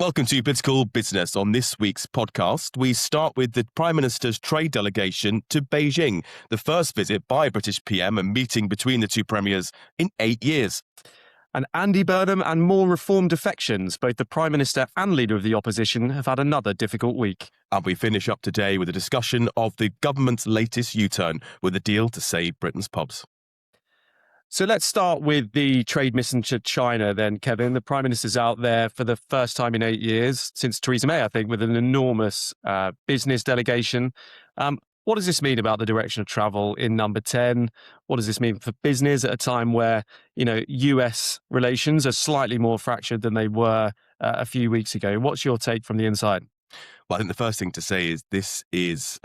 Welcome to Political Business. On this week's podcast, we start with the Prime Minister's trade delegation to Beijing, the first visit by a British PM and meeting between the two premiers in 8 years. And Andy Burnham and more reform defections. Both the Prime Minister and Leader of the Opposition have had another difficult week. And we finish up today with a discussion of the government's latest U-turn with a deal to save Britain's pubs. So let's start with the trade mission to China then, Kevin. The Prime Minister's out there for the first time in 8 years, since Theresa May, I think, with an enormous business delegation. What does this mean about the direction of travel in number 10? What does this mean for business at a time where, US relations are slightly more fractured than they were a few weeks ago? What's your take from the inside? Well, I think the first thing to say is this is,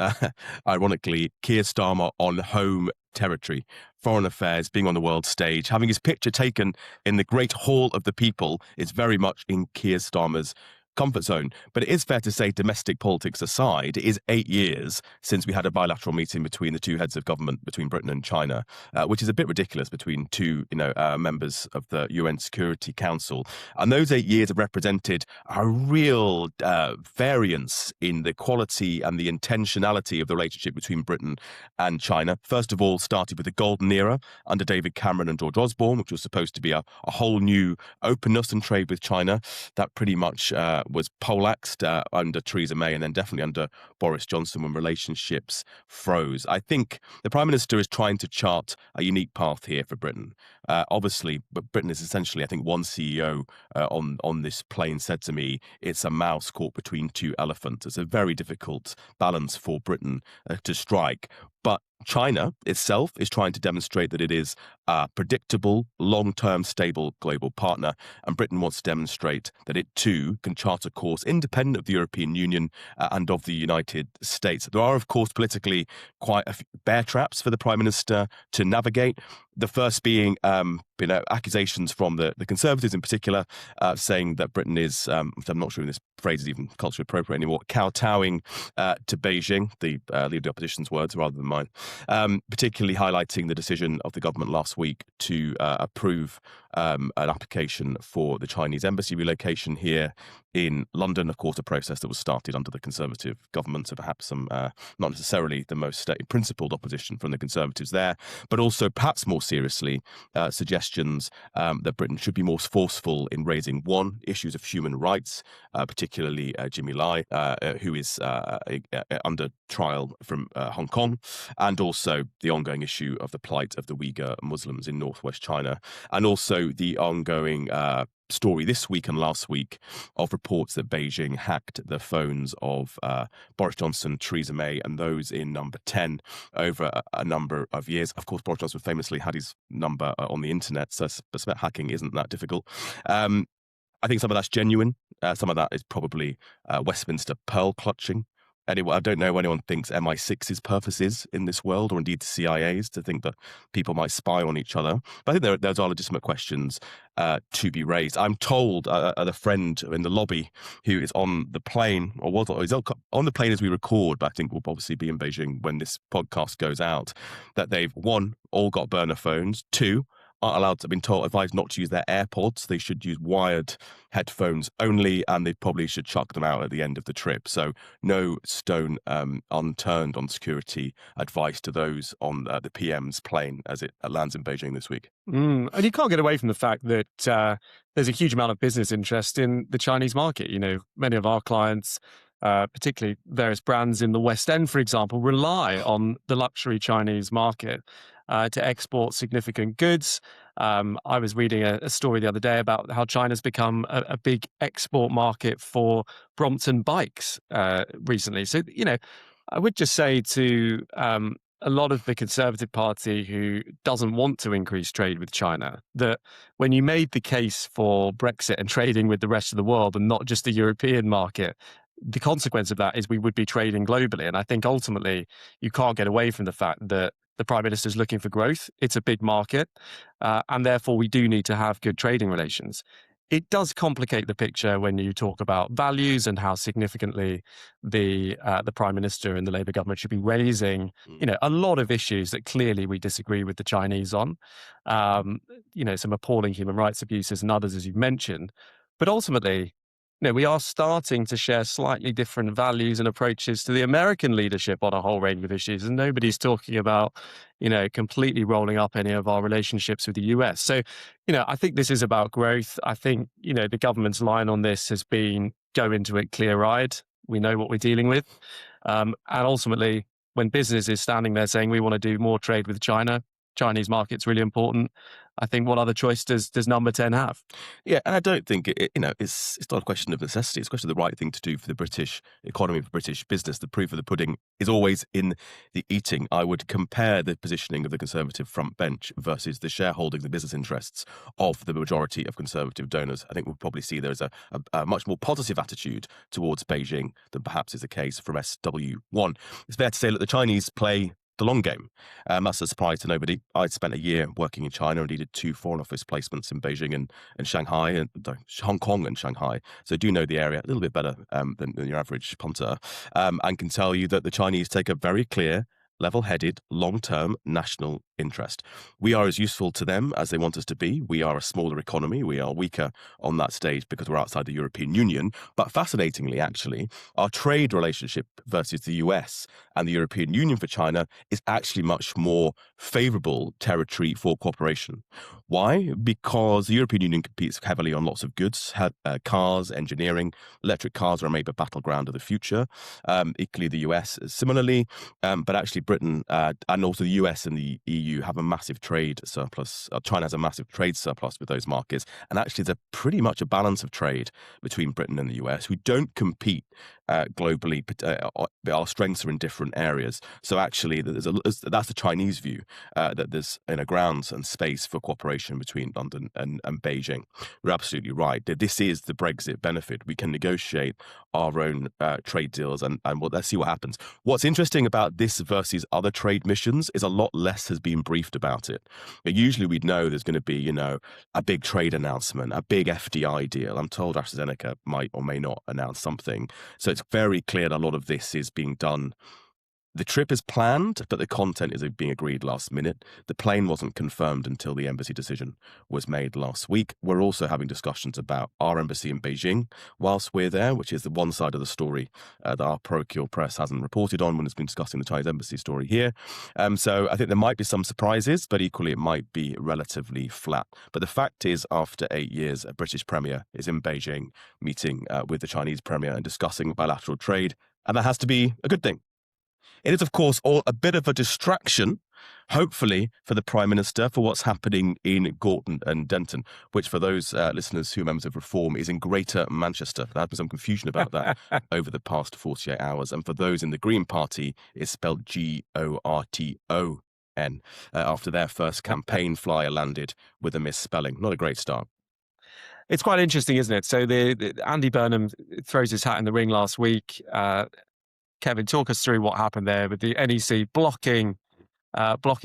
ironically, Keir Starmer on home territory, foreign affairs, being on the world stage, having his picture taken in the great hall of the people is very much in Keir Starmer's comfort zone. But it is fair to say, domestic politics aside, it is 8 years since we had a bilateral meeting between the two heads of government, between Britain and China, which is a bit ridiculous between two, members of the UN Security Council. And those 8 years have represented a real variance in the quality and the intentionality of the relationship between Britain and China. First of all, started with the golden era under David Cameron and George Osborne, which was supposed to be a whole new openness and trade with China. That pretty much was poleaxed under Theresa May and then definitely under Boris Johnson when relationships froze. I think the Prime Minister is trying to chart a unique path here for Britain. Obviously, but Britain is essentially, I think, one CEO on this plane said to me, it's a mouse caught between two elephants. It's a very difficult balance for Britain to strike. But China itself is trying to demonstrate that it is a predictable, long-term, stable global partner. And Britain wants to demonstrate that it too can chart a course independent of the European Union and of the United States. There are, of course, politically quite a few bear traps for the Prime Minister to navigate. The first being, accusations from the Conservatives in particular, saying that Britain is, I'm not sure if this phrase is even culturally appropriate anymore, kowtowing to Beijing, the Leader of the Opposition's words rather than mine, particularly highlighting the decision of the government last week to approve an application for the Chinese embassy relocation here in London, of course, a process that was started under the Conservative government, so perhaps some, not necessarily the most principled opposition from the Conservatives there, but also perhaps more seriously, suggestions that Britain should be more forceful in raising, one, issues of human rights, particularly Jimmy Lai, who is under trial from Hong Kong, and also the ongoing issue of the plight of the Uyghur Muslims in northwest China, and also the ongoing story this week and last week of reports that Beijing hacked the phones of Boris Johnson, Theresa May, and those in number 10 over a number of years. Of course, Boris Johnson famously had his number on the internet, so I suspect hacking isn't that difficult. I think some of that's genuine. Some of that is probably Westminster pearl clutching. Anyway, I don't know if anyone thinks MI6's purpose is in this world, or indeed the CIA's, to think that people might spy on each other. But I think those are legitimate questions to be raised. I'm told a friend in the lobby who is on the plane, is on the plane as we record, but I think will obviously be in Beijing when this podcast goes out, that they've, one, all got burner phones, two, aren't allowed to, been advised not to use their AirPods. They should use wired headphones only, and they probably should chuck them out at the end of the trip. So no stone unturned on security advice to those on the PM's plane as it lands in Beijing this week. And you can't get away from the fact that there's a huge amount of business interest in the Chinese market. Many of our clients, particularly various brands in the West End, for example, rely on the luxury Chinese market to export significant goods. I was reading a story the other day about how China's become a big export market for Brompton bikes recently. So, I would just say to a lot of the Conservative Party who doesn't want to increase trade with China, that when you made the case for Brexit and trading with the rest of the world and not just the European market, the consequence of that is we would be trading globally. And I think ultimately you can't get away from the fact that the Prime Minister is looking for growth. It's a big market, and therefore we do need to have good trading relations. It does complicate the picture when you talk about values and how significantly the Prime Minister and the Labour government should be raising, a lot of issues that clearly we disagree with the Chinese on, some appalling human rights abuses and others, as you've mentioned. But ultimately, We are starting to share slightly different values and approaches to the American leadership on a whole range of issues. And nobody's talking about, completely rolling up any of our relationships with the US. So, I think this is about growth. I think, the government's line on this has been go into it clear-eyed. We know what we're dealing with. And ultimately, when business is standing there saying we want to do more trade with China, Chinese market's really important. I think what other choice does number 10 have? Yeah, and I don't think it's not a question of necessity. It's a question of the right thing to do for the British economy, for British business. The proof of the pudding is always in the eating. I would compare the positioning of the Conservative front bench versus the shareholding, the business interests of the majority of Conservative donors. I think we'll probably see there is a much more positive attitude towards Beijing than perhaps is the case from SW1. It's fair to say that the Chinese play the long game. That's a surprise to nobody. I'd spent a year working in China and did 2 foreign office placements in Beijing and Shanghai, and Hong Kong and Shanghai. So I do know the area a little bit better than your average punter, and can tell you that the Chinese take a very clear, level-headed, long-term national interest. We are as useful to them as they want us to be. We are a smaller economy. We are weaker on that stage because we're outside the European Union. But fascinatingly, actually, our trade relationship versus the US and the European Union for China is actually much more favorable territory for cooperation. Why? Because the European Union competes heavily on lots of goods, cars, engineering. Electric cars are a major battleground of the future. Equally, the US similarly, but actually Britain and also the US and the EU have a massive trade surplus. China has a massive trade surplus with those markets. And actually, there's pretty much a balance of trade between Britain and the US. We don't compete globally. Our strengths are in different areas. So actually, that's the Chinese view, that there's grounds and space for cooperation between London and Beijing. You're absolutely right. This is the Brexit benefit. We can negotiate our own trade deals, and let's see what happens. What's interesting about this versus other trade missions is a lot less has been briefed about it. Usually we'd know there's going to be, a big trade announcement, a big FDI deal. I'm told AstraZeneca might or may not announce something. So it's very clear that a lot of this is being done. The trip is planned, but the content is being agreed last minute. The plane wasn't confirmed until the embassy decision was made last week. We're also having discussions about our embassy in Beijing whilst we're there, which is the one side of the story that our parochial press hasn't reported on when it's been discussing the Chinese embassy story here. So I think there might be some surprises, but equally it might be relatively flat. But the fact is, after 8 years, a British premier is in Beijing meeting with the Chinese premier and discussing bilateral trade, and that has to be a good thing. It is, of course, all a bit of a distraction, hopefully, for the Prime Minister for what's happening in Gorton and Denton, which for those listeners who are members of Reform is in Greater Manchester. There has been some confusion about that over the past 48 hours. And for those in the Green Party, it's spelled Gorton. After their first campaign flyer landed with a misspelling. Not a great start. It's quite interesting, isn't it? So Andy Burnham throws his hat in the ring last week. Kevin, talk us through what happened there with the NEC blocking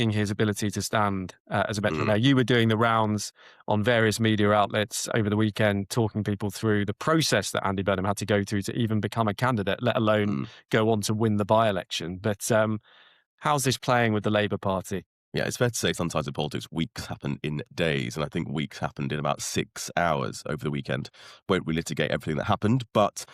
his ability to stand as a Metro Mayor. You were doing the rounds on various media outlets over the weekend, talking people through the process that Andy Burnham had to go through to even become a candidate, let alone go on to win the by-election. But how's this playing with the Labour Party? Yeah, it's fair to say sometimes in politics, weeks happen in days, and I think weeks happened in about 6 hours over the weekend. Won't relitigate everything that happened, but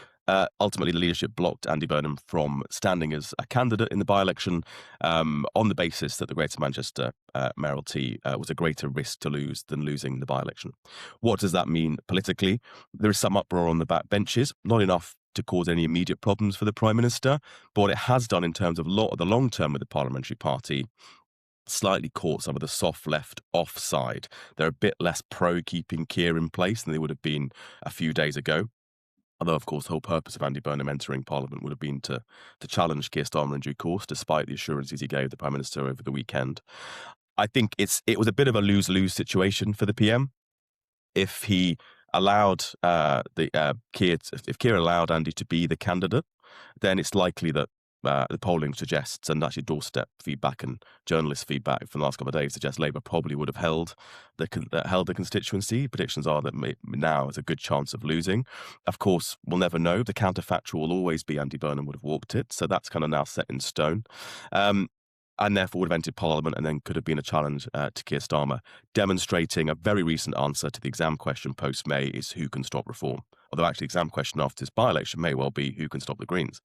ultimately the leadership blocked Andy Burnham from standing as a candidate in the by-election on the basis that the Greater Manchester mayoralty was a greater risk to lose than losing the by-election. What does that mean politically? There is some uproar on the back benches, not enough to cause any immediate problems for the Prime Minister, but what it has done in terms of the long term with the parliamentary party, slightly caught some of the soft left offside. They're a bit less pro keeping Keir in place than they would have been a few days ago. Although, of course, the whole purpose of Andy Burnham entering Parliament would have been to challenge Keir Starmer in due course, despite the assurances he gave the Prime Minister over the weekend. I think it was a bit of a lose-lose situation for the PM. If he allowed if Keir allowed Andy to be the candidate, then it's likely that the polling suggests, and actually doorstep feedback and journalist feedback from the last couple of days suggests Labour probably would have held the constituency. Predictions are that now there's a good chance of losing. Of course, we'll never know. The counterfactual will always be Andy Burnham would have walked it, so that's kind of now set in stone. and therefore would have entered Parliament and then could have been a challenge to Keir Starmer, demonstrating a very recent answer to the exam question post-May is who can stop reform? Although actually the exam question after this by-election may well be who can stop the Greens.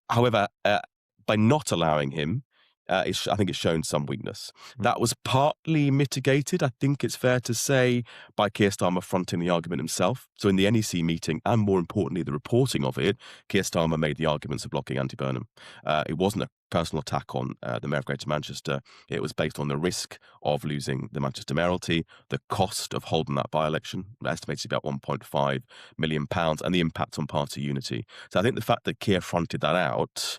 However, by not allowing him, I think it's shown some weakness. That was partly mitigated, I think it's fair to say, by Keir Starmer fronting the argument himself. So in the NEC meeting, and more importantly, the reporting of it, Keir Starmer made the arguments of blocking anti-Burnham. It wasn't a personal attack on the Mayor of Greater Manchester. It was based on the risk of losing the Manchester mayoralty, the cost of holding that by-election, estimated to be about £1.5 million, and the impact on party unity. So I think the fact that Keir fronted that out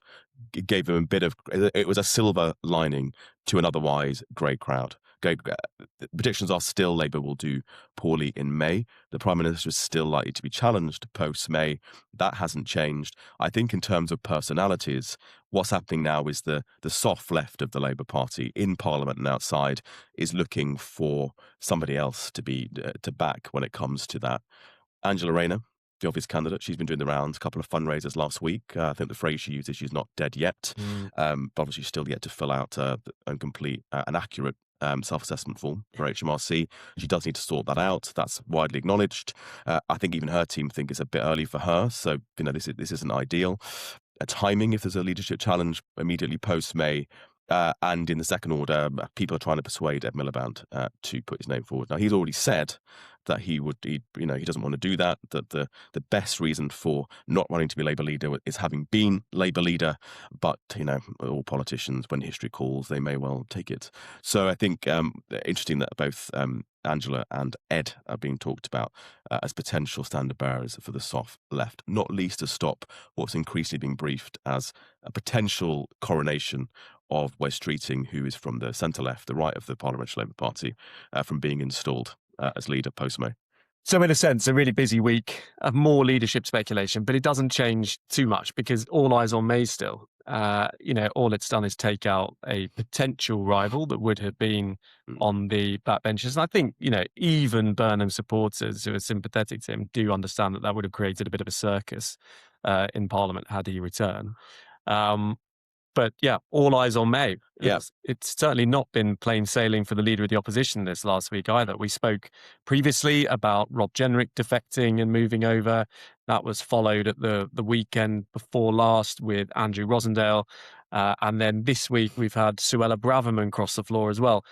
gave him a bit of, it was a silver lining to an otherwise grey crowd. Predictions are still Labour will do poorly in May. The Prime Minister is still likely to be challenged post-May. That hasn't changed. I think in terms of personalities, what's happening now is the soft left of the Labour Party in Parliament and outside is looking for somebody else to back when it comes to that. Angela Rayner, the obvious candidate, she's been doing the rounds, a couple of fundraisers last week. I think the phrase she used is she's not dead yet, but obviously she's still yet to fill out and complete an accurate self-assessment form for HMRC. She does need to sort that out. That's widely acknowledged. I think even her team think it's a bit early for her, so this isn't ideal. Timing, if there's a leadership challenge immediately post-May, and in the second order, people are trying to persuade Ed Miliband to put his name forward. Now, he's already said that he doesn't want to do that, that the best reason for not wanting to be Labour leader is having been Labour leader, but, all politicians, when history calls, they may well take it. So I think interesting that both Angela and Ed are being talked about as potential standard bearers for the soft left, not least to stop what's increasingly being briefed as a potential coronation of Wes Streeting, who is from the centre-left, the right of the Parliamentary Labour Party, from being installed as leader post-May. So in a sense, a really busy week of more leadership speculation, but it doesn't change too much because all eyes on May still. All it's done is take out a potential rival that would have been on the backbenches. And I think, even Burnham supporters who are sympathetic to him do understand that would have created a bit of a circus in Parliament had he returned. But yeah, all eyes on May. It's certainly not been plain sailing for the leader of the opposition this last week either. We spoke previously about Rob Jenrick defecting and moving over. That was followed at the weekend before last with Andrew Rosendale. And then this week we've had Suella Braverman cross the floor as well.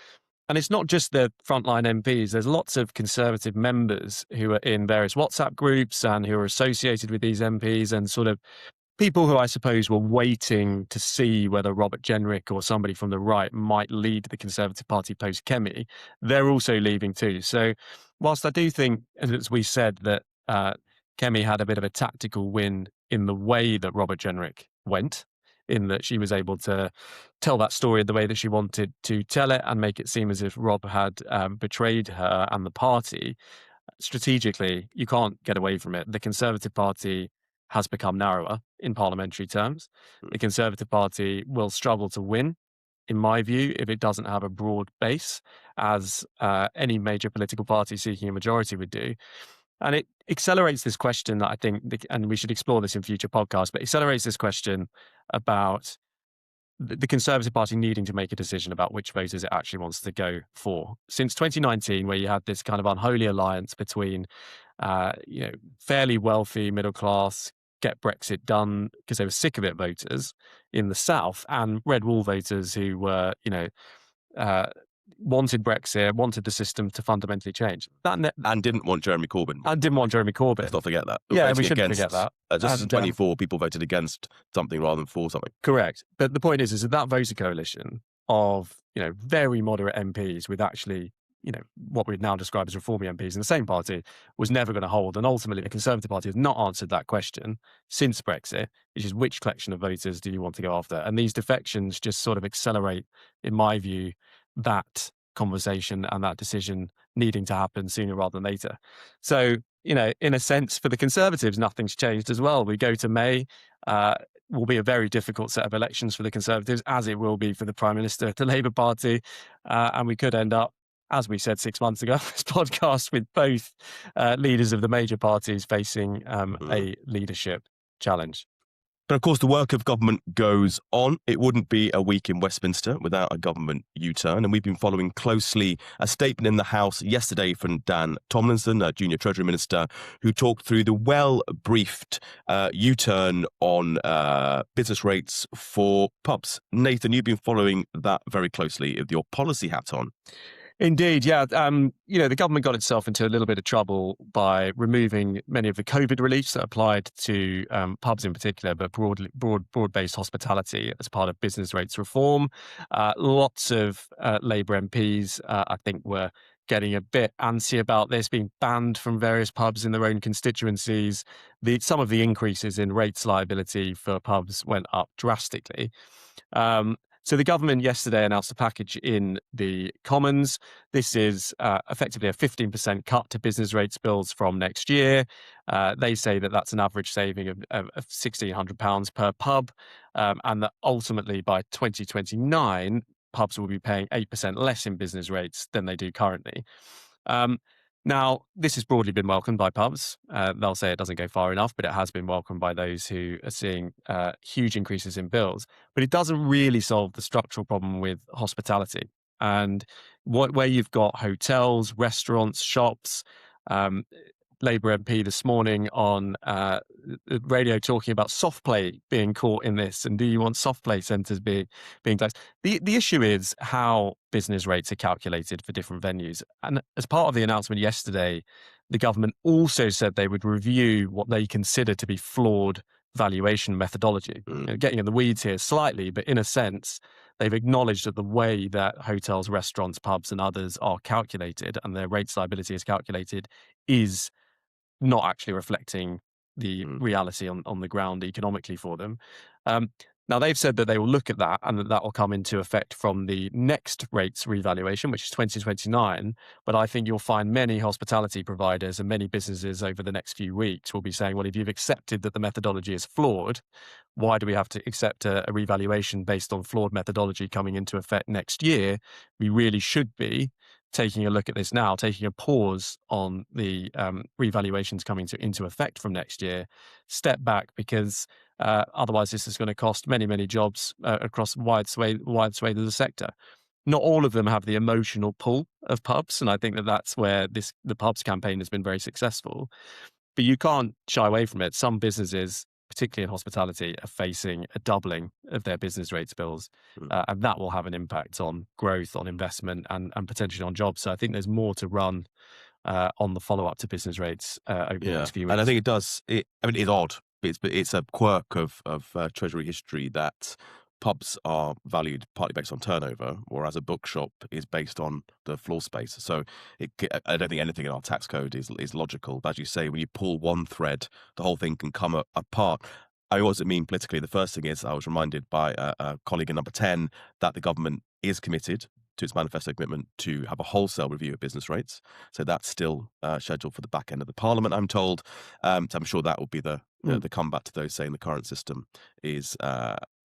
And it's not just the frontline MPs. There's lots of Conservative members who are in various WhatsApp groups and who are associated with these MPs and sort of people who I suppose were waiting to see whether Robert Jenrick or somebody from the right might lead the Conservative Party post-Kemi, they're also leaving too. So whilst I do think, as we said, that Kemi had a bit of a tactical win in the way that Robert Jenrick went, in that she was able to tell that story the way that she wanted to tell it and make it seem as if Rob had betrayed her and the party, strategically, you can't get away from it. The Conservative Party has become narrower in parliamentary terms. The Conservative Party will struggle to win, in my view, if it doesn't have a broad base, as any major political party seeking a majority would do. And it accelerates this question that I think, and we should explore this in future podcasts, but accelerates this question about the Conservative Party needing to make a decision about which voters it actually wants to go for. Since 2019, where you had this kind of unholy alliance between fairly wealthy, middle class, get Brexit done because they were sick of it voters in the South and red wall voters who were, wanted Brexit, wanted the system to fundamentally change. And didn't want Jeremy Corbyn. Let's not forget that. Yeah, we shouldn't forget that. Just as 24 people voted against something rather than for something. Correct. But the point is that voter coalition of, very moderate MPs with actually, what we'd now describe as reforming MPs in the same party was never going to hold. And ultimately, the Conservative Party has not answered that question since Brexit, which is which collection of voters do you want to go after? And these defections just sort of accelerate, in my view, that conversation and that decision needing to happen sooner rather than later. So, in a sense, for the Conservatives, nothing's changed as well. We go to May, will be a very difficult set of elections for the Conservatives, as it will be for the Prime Minister, the Labour Party. And we could end up, as we said 6 months ago, this podcast with both leaders of the major parties facing a leadership challenge. But of course, the work of government goes on. It wouldn't be a week in Westminster without a government U-turn. And we've been following closely a statement in the House yesterday from Dan Tomlinson, a junior Treasury Minister, who talked through the well-briefed U-turn on business rates for pubs. Nathan, you've been following that very closely with your policy hat on. Indeed, yeah. The government got itself into a little bit of trouble by removing many of the COVID reliefs that applied to pubs in particular, but broad-based hospitality as part of business rates reform. Lots of Labour MPs, I think, were getting a bit antsy about this, being banned from various pubs in their own constituencies. Some of the increases in rates liability for pubs went up drastically. So the government yesterday announced a package in the Commons. This is effectively a 15% cut to business rates bills from next year. They say that that's an average saving of £1,600 per pub, and that ultimately by 2029, pubs will be paying 8% less in business rates than they do currently. Now, this has broadly been welcomed by pubs. They'll say it doesn't go far enough, but it has been welcomed by those who are seeing huge increases in bills. But it doesn't really solve the structural problem with hospitality. And where you've got hotels, restaurants, shops, Labour MP this morning on the radio talking about soft play being caught in this, and do you want soft play centres being closed? The issue is how business rates are calculated for different venues. And as part of the announcement yesterday, the government also said they would review what they consider to be flawed valuation methodology. Getting in the weeds here slightly, but in a sense, they've acknowledged that the way that hotels, restaurants, pubs and others are calculated and their rates liability is calculated is not actually reflecting the reality on the ground economically for them. Now, they've said that they will look at that and that will come into effect from the next rates revaluation, which is 2029. But I think you'll find many hospitality providers and many businesses over the next few weeks will be saying, well, if you've accepted that the methodology is flawed, why do we have to accept a revaluation based on flawed methodology coming into effect next year? We really should be taking a look at this now, taking a pause on the revaluations coming into effect from next year, step back, because otherwise this is going to cost many, many jobs across wide swathe of the sector. Not all of them have the emotional pull of pubs, and I think that's where the pubs campaign has been very successful. But you can't shy away from it. Some businesses, particularly in hospitality, are facing a doubling of their business rates bills. And that will have an impact on growth, on investment, and potentially on jobs. So I think there's more to run on the follow-up to business rates over the next few weeks. And I think it does. It's odd. It's a quirk of Treasury history that pubs are valued partly based on turnover, whereas a bookshop is based on the floor space. So I don't think anything in our tax code is logical. But as you say, when you pull one thread, the whole thing can come apart. I mean, what does it mean politically? The first thing is I was reminded by a colleague in Number 10 that the government is committed to its manifesto commitment to have a wholesale review of business rates. So that's still scheduled for the back end of the Parliament, I'm told. So I'm sure that will be the comeback to those saying the current system is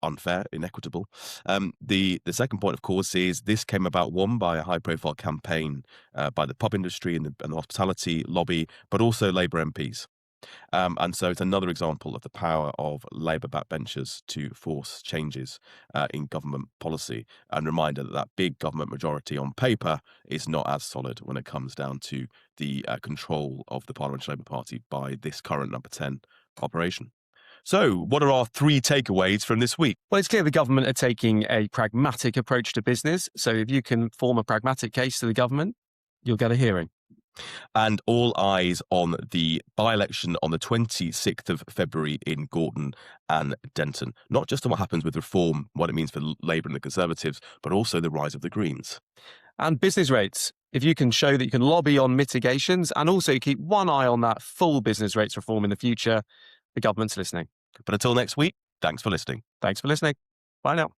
unfair, inequitable. The second point, of course, is this came about, one, by a high-profile campaign by the pub industry and the hospitality lobby, but also Labour MPs. And so it's another example of the power of Labour backbenchers to force changes in government policy, and reminder that big government majority on paper is not as solid when it comes down to the control of the Parliamentary Labour Party by this current Number 10 operation. So, what are our three takeaways from this week? Well, it's clear the government are taking a pragmatic approach to business. So if you can form a pragmatic case to the government, you'll get a hearing. And all eyes on the by-election on the 26th of February in Gorton and Denton. Not just on what happens with reform, what it means for Labour and the Conservatives, but also the rise of the Greens. And business rates. If you can show that you can lobby on mitigations and also keep one eye on that full business rates reform in the future, the government's listening. But until next week, thanks for listening. Thanks for listening. Bye now.